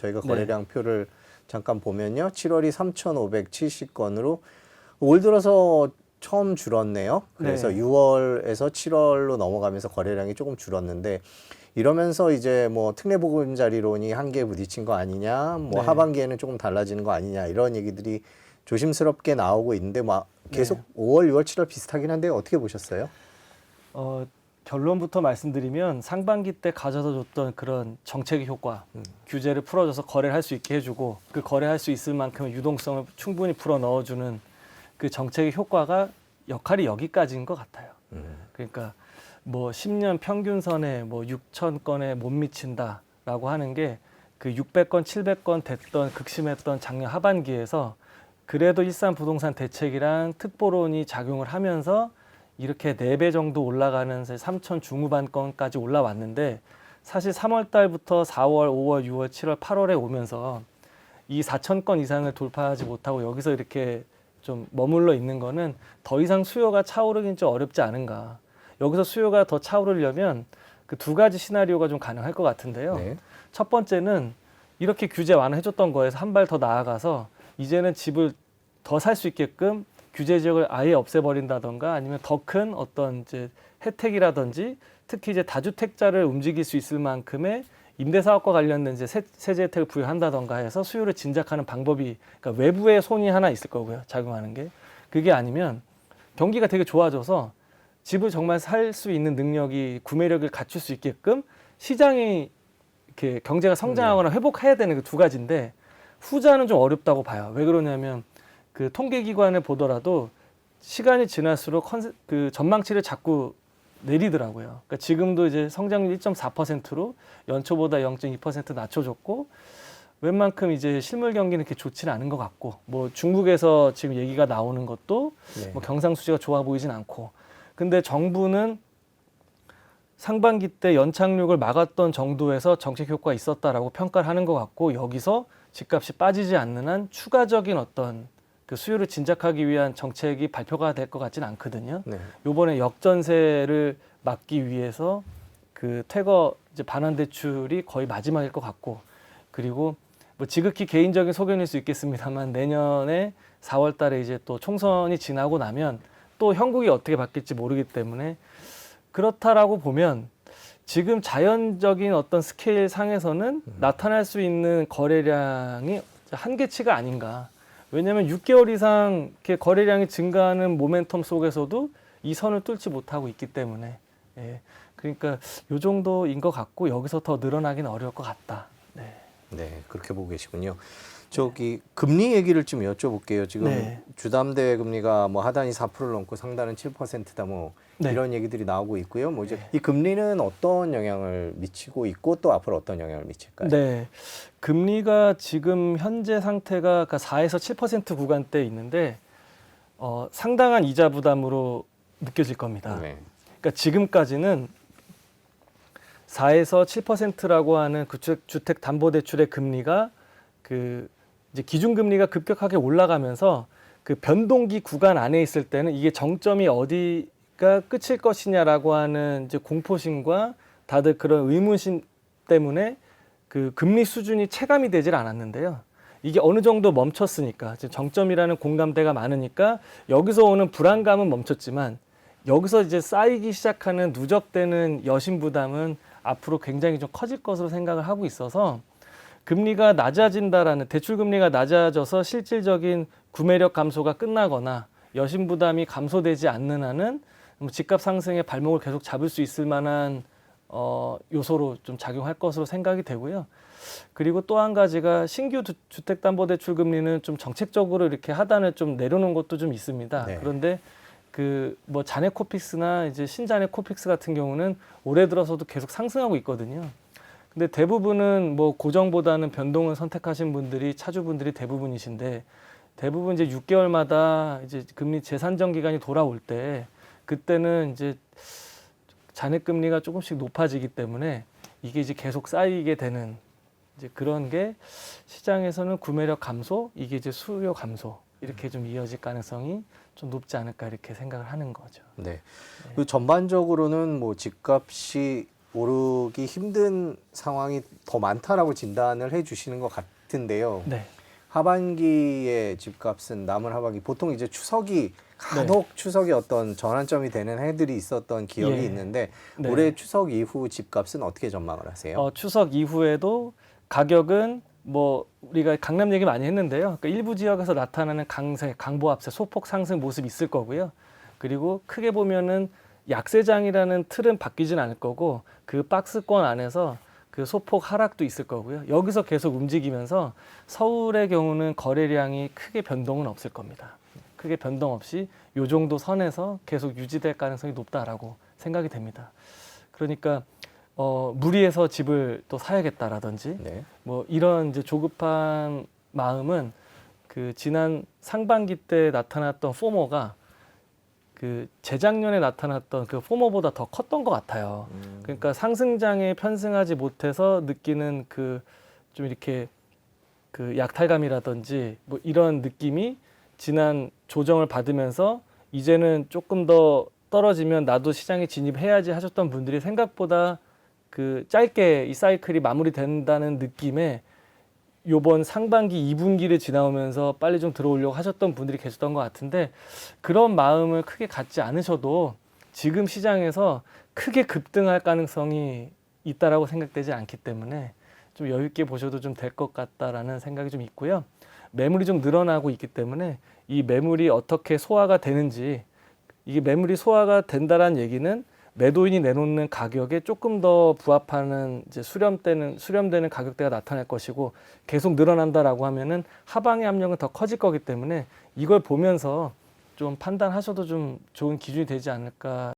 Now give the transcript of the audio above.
저희가 네. 거래량 표를 잠깐 보면요. 7월이 3,570건으로 올 들어서 처음 줄었네요. 그래서 네. 6월에서 7월로 넘어가면서 거래량이 조금 줄었는데 이러면서 이제 뭐 특례보금자리론이 한계에 부딪힌 거 아니냐, 뭐 네. 하반기에는 조금 달라지는 거 아니냐 이런 얘기들이 조심스럽게 나오고 있는데 막 계속 네. 5월, 6월, 7월 비슷하긴 한데 어떻게 보셨어요? 결론부터 말씀드리면 상반기 때 가져다 줬던 그런 정책의 효과, 규제를 풀어줘서 거래를 할 수 있게 해주고 그 거래할 수 있을 만큼의 유동성을 충분히 풀어 넣어주는 그 정책의 효과가 역할이 여기까지인 것 같아요. 그러니까 뭐 10년 평균선에 뭐 6천 건에 못 미친다라고 하는 게 그 600건, 700건 됐던 극심했던 작년 하반기에서 그래도 일산 부동산 대책이랑 특보론이 작용을 하면서 이렇게 4배 정도 올라가는 3천 중후반 건까지 올라왔는데 사실 3월 달부터 4월, 5월, 6월, 7월, 8월에 오면서 이 4천 건 이상을 돌파하지 못하고 여기서 이렇게 좀 머물러 있는 거는 더 이상 수요가 차오르긴 좀 어렵지 않은가. 여기서 수요가 더 차오르려면 그 두 가지 시나리오가 좀 가능할 것 같은데요. 네. 첫 번째는 이렇게 규제 완화해줬던 거에서 한 발 더 나아가서 이제는 집을 더 살 수 있게끔 규제 지역을 아예 없애버린다던가 아니면 더 큰 어떤 이제 혜택이라든지 특히 이제 다주택자를 움직일 수 있을 만큼의 임대사업과 관련된 이제 세제 혜택을 부여한다던가 해서 수요를 진작하는 방법이 그러니까 외부의 손이 하나 있을 거고요. 작용하는 게. 그게 아니면 경기가 되게 좋아져서 집을 정말 살 수 있는 능력이 구매력을 갖출 수 있게끔 시장이 이렇게 경제가 성장하거나 회복해야 되는 그 두 가지인데 후자는 좀 어렵다고 봐요. 왜 그러냐면 그 통계기관을 보더라도 시간이 지날수록 그 전망치를 자꾸 내리더라고요. 그러니까 지금도 이제 성장률 1.4%로 연초보다 0.2% 낮춰줬고 웬만큼 이제 실물 경기는 이렇게 좋지는 않은 것 같고 뭐 중국에서 지금 얘기가 나오는 것도 네. 뭐 경상수지가 좋아 보이진 않고 근데 정부는 상반기 때 연착륙을 막았던 정도에서 정책 효과가 있었다라고 평가를 하는 것 같고 여기서 집값이 빠지지 않는 한 추가적인 어떤 그 수요를 진작하기 위한 정책이 발표가 될 것 같지는 않거든요. 네. 요번에 역전세를 막기 위해서 그 퇴거 이제 반환 대출이 거의 마지막일 것 같고 그리고 뭐 지극히 개인적인 소견일 수 있겠습니다만 내년에 4월 달에 이제 또 총선이 지나고 나면 또 형국이 어떻게 바뀔지 모르기 때문에 그렇다라고 보면 지금 자연적인 어떤 스케일 상에서는 나타날 수 있는 거래량이 한계치가 아닌가. 왜냐하면 6개월 이상 이렇게 거래량이 증가하는 모멘텀 속에서도 이 선을 뚫지 못하고 있기 때문에 예. 그러니까 요 정도인 것 같고 여기서 더 늘어나기는 어려울 것 같다. 네. 네, 그렇게 보고 계시군요. 저기 금리 얘기를 좀 여쭤볼게요. 지금 네. 주담대 금리가 뭐 하단이 4%를 넘고 상단은 7%다 뭐 네. 이런 얘기들이 나오고 있고요. 뭐 이제 네. 이 금리는 어떤 영향을 미치고 있고 또 앞으로 어떤 영향을 미칠까요? 네. 금리가 지금 현재 상태가 4에서 7% 구간대에 있는데 상당한 이자 부담으로 느껴질 겁니다. 네. 그러니까 지금까지는 4에서 7%라고 하는 그 주택담보대출의 금리가 그 이제 기준금리가 급격하게 올라가면서 그 변동기 구간 안에 있을 때는 이게 정점이 어디가 끝일 것이냐라고 하는 이제 공포심과 다들 그런 의문심 때문에 그 금리 수준이 체감이 되질 않았는데요. 이게 어느 정도 멈췄으니까 지금 정점이라는 공감대가 많으니까 여기서 오는 불안감은 멈췄지만 여기서 이제 쌓이기 시작하는 누적되는 여신 부담은 앞으로 굉장히 좀 커질 것으로 생각을 하고 있어서 금리가 낮아진다라는 대출 금리가 낮아져서 실질적인 구매력 감소가 끝나거나 여신 부담이 감소되지 않는 한은 집값 상승의 발목을 계속 잡을 수 있을 만한 요소로 좀 작용할 것으로 생각이 되고요. 그리고 또 한 가지가 신규 주택담보대출 금리는 좀 정책적으로 이렇게 하단을 좀 내려놓은 것도 좀 있습니다. 네. 그런데 그 뭐 자네코픽스나 이제 신자네코픽스 같은 경우는 올해 들어서도 계속 상승하고 있거든요. 근데 대부분은 뭐 고정보다는 변동을 선택하신 분들이 차주분들이 대부분이신데 대부분 이제 6개월마다 이제 금리 재산정 기간이 돌아올 때 그때는 이제 잔액 금리가 조금씩 높아지기 때문에 이게 이제 계속 쌓이게 되는 이제 그런 게 시장에서는 구매력 감소, 이게 이제 수요 감소 이렇게 좀 이어질 가능성이 좀 높지 않을까 이렇게 생각을 하는 거죠. 네. 그 전반적으로는 뭐 집값이 오르기 힘든 상황이 더 많다라고 진단을 해주시는 것 같은데요. 네. 하반기에 집값은 남은 하반기 보통 이제 추석이 간혹 추석이 어떤 전환점이 되는 해들이 있었던 기억이 예. 있는데 네. 올해 추석 이후 집값은 어떻게 전망을 하세요? 추석 이후에도 가격은 뭐 우리가 강남 얘기 많이 했는데요. 그러니까 일부 지역에서 나타나는 강세, 강보합세, 소폭 상승 모습이 있을 거고요. 그리고 크게 보면은 약세장이라는 틀은 바뀌진 않을 거고 그 박스권 안에서 그 소폭 하락도 있을 거고요. 여기서 계속 움직이면서 서울의 경우는 거래량이 크게 변동은 없을 겁니다. 크게 변동 없이 요 정도 선에서 계속 유지될 가능성이 높다라고 생각이 됩니다. 그러니까 무리해서 집을 또 사야겠다라든지 네. 뭐 이런 이제 조급한 마음은 그 지난 상반기 때 나타났던 포모가 그 재작년에 나타났던 그 포모보다 더 컸던 것 같아요. 그러니까 상승장에 편승하지 못해서 느끼는 그 좀 이렇게 그 약탈감이라든지 뭐 이런 느낌이 지난 조정을 받으면서 이제는 조금 더 떨어지면 나도 시장에 진입해야지 하셨던 분들이 생각보다 그 짧게 이 사이클이 마무리된다는 느낌에 요번 상반기 2분기를 지나오면서 빨리 좀 들어오려고 하셨던 분들이 계셨던 것 같은데 그런 마음을 크게 갖지 않으셔도 지금 시장에서 크게 급등할 가능성이 있다라고 생각되지 않기 때문에 좀 여유 있게 보셔도 좀 될 것 같다라는 생각이 좀 있고요. 매물이 좀 늘어나고 있기 때문에 이 매물이 어떻게 소화가 되는지 이게 매물이 소화가 된다라는 얘기는 매도인이 내놓는 가격에 조금 더 부합하는 이제 수렴되는 가격대가 나타날 것이고 계속 늘어난다라고 하면은 하방의 압력은 더 커질 거기 때문에 이걸 보면서 좀 판단하셔도 좀 좋은 기준이 되지 않을까